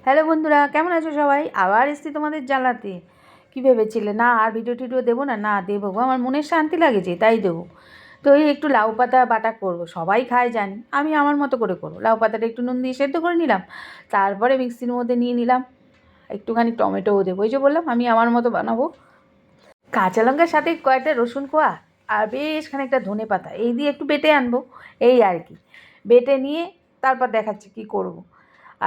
Hello বন্ধুরা, কেমন আছো সবাই? আবার এসছি তোমাদের জ্বালাতে। কী ভেবেছিলে না আর ভিডিও টিডিও দেবো না? না দেবো গো, আমার মনের শান্তি লাগেছে তাই দেবো। তো এই একটু লাউ পাতা বাটা করবো, সবাই খায় জানি, আমি আমার মতো করে করবো। লাউ পাতাটা একটু নুন দিয়ে সেদ্ধ করে নিলাম, তারপরে মিক্সির মধ্যে নিয়ে নিলাম একটুখানি টমেটোও দেবো। ওই যে বললাম আমি আমার মতো বানাবো। কাঁচা লঙ্কার সাথে কয়েকটা রসুন কোয়া আর বেশ খানিকটা ধনে পাতা এই দিয়ে একটু বেটে আনবো, এই আর কি। বেটে নিয়ে তারপর দেখাচ্ছি কী করবো।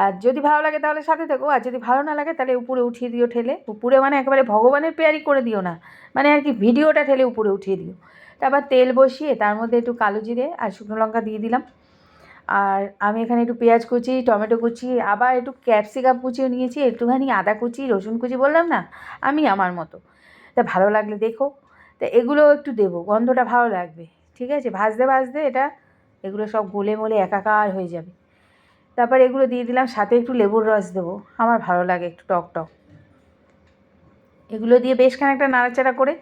আর যদি ভালো লাগে তাহলে সাথে থেকো, আর যদি ভালো না লাগে তাহলে উপরে উঠিয়ে দিও ঠেলে। উপরে মানে একেবারে ভগবানের পেয়ারি করে দিও না, মানে আর কি ভিডিওটা ঠেলে উপরে উঠিয়ে দিও। তারপর তেল বসিয়ে তার মধ্যে একটু কালো জিরে আর শুকনো লঙ্কা দিয়ে দিলাম। আর আমি এখানে একটু পেঁয়াজ কুচি, টমেটো কুচি, আবার একটু ক্যাপসিকাম কুচিও নিয়েছি, একটুখানি আদা কুচি, রসুন কুচি, বললাম না আমি আমার মতো। তা ভালো লাগলে দেখো। তা এগুলো একটু দেবো, গন্ধটা ভালো লাগবে। ঠিক আছে, ভাজতে ভাজতে এটা এগুলো সব গলে মলে একাকার হয়ে যাবে। তারপর এগুলো দিয়ে দিলাম, সাথে একটু লেবুর রস দেবো, আমার ভালো লাগে একটু টক টক। এগুলো দিয়ে বেশ খানিকটা নাড়াচাড়া করে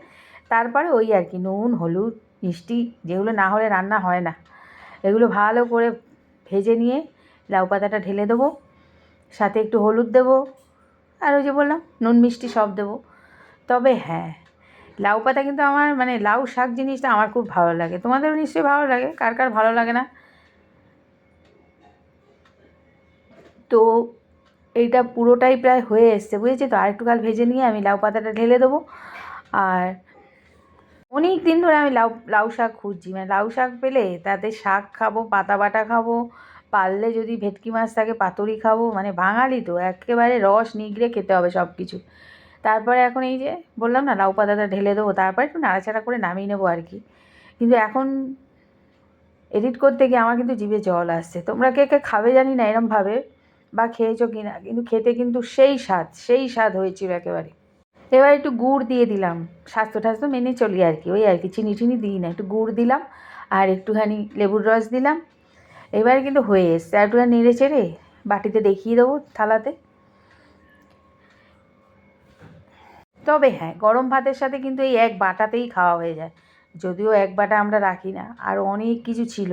তারপরে ওই আর কি নুন, হলুদ, মিষ্টি, যেগুলো না হলে রান্না হয় না, এগুলো ভালো করে ভেজে নিয়ে লাউ পাতাটা ঢেলে দেবো। সাথে একটু হলুদ দেবো, আর ওই যে বললাম নুন মিষ্টি সব দেবো। তবে হ্যাঁ, লাউ পাতা কিন্তু আমার মানে লাউ শাক জিনিসটা আমার খুব ভালো লাগে। তোমাদেরও নিশ্চয়ই ভালো লাগে, কার কার ভালো লাগে না। তো এইটা পুরোটাই প্রায় হয়ে এসছে, বুঝেছি তো। আর একটু কাল ভেজে নিয়ে আমি লাউ পাতাটা ঢেলে দেবো। আর অনেক দিন ধরে আমি লাউ লাউ শাক খুঁজছি, মানে লাউ শাক পেলে তাতে শাক খাবো, পাতা বাটা খাবো, পারলে যদি ভেটকি মাছ থাকে পাতুরি খাবো। মানে বাঙালি তো একেবারে রস নিগড়ে খেতে হবে সব কিছু। তারপরে এখন এই যে বললাম না লাউ পাতাটা ঢেলে দেবো, তারপরে একটু নাড়াচাড়া করে নামিয়ে নেবো আর কি। কিন্তু এখন এডিট করতে গিয়ে আমার কিন্তু জিভে জল আসছে। তোমরা কে কে খাবে জানি না এরমভাবে, বা খেয়েছো কি না, কিন্তু খেতে কিন্তু সেই স্বাদ হয়েছিল একেবারে। এবার একটু গুড় দিয়ে দিলাম, স্বাস্থ্য টাস্থ্য মেনে চলি আর কি, ওই আর কি, চিনি টিনি দিই না, একটু গুড় দিলাম আর একটুখানি লেবুর রস দিলাম। এবারে কিন্তু হয়ে এসছে, আর একটুখানি নেড়ে চেড়ে বাটিতে দেখিয়ে দেবো থালাতে। তবে হ্যাঁ, গরম ভাতের সাথে কিন্তু এই এক বাটাতেই খাওয়া হয়ে যায়, যদিও এক বাটা আমরা রাখি না, আর অনেক কিছু ছিল।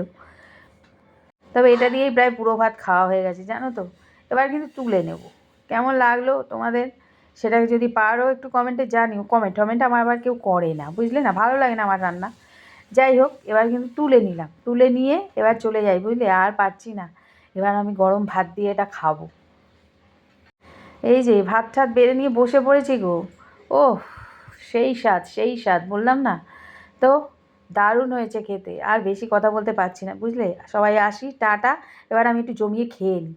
তবে এটা দিয়েই প্রায় পুরো ভাত খাওয়া হয়ে গেছে, জানো তো। এবার কিন্তু তুলে নেব। কেমন লাগলো তোমাদের সেটাকে যদি পারো একটু কমেন্টে জানিও। কমেন্ট টমেন্ট আমার আবার কেউ করে না, বুঝলে না, ভালো লাগে না আমার রান্না। যাই হোক, এবার কিন্তু তুলে নিলাম, তুলে নিয়ে এবার চলে যাই, বুঝলে, আর পারছি না। এবার আমি গরম ভাত দিয়ে এটা খাবো। এই যে ভাত ঠাত বেড়ে নিয়ে বসে পড়েছি গো। ওহ, সেই স্বাদ বললাম না। তো দারুণ হয়েছে খেতে, আর বেশি কথা বলতে পারছি না, বুঝলে। সবাই আসি, টাটা। এবার আমি একটু জমিয়ে খেয়ে নিই।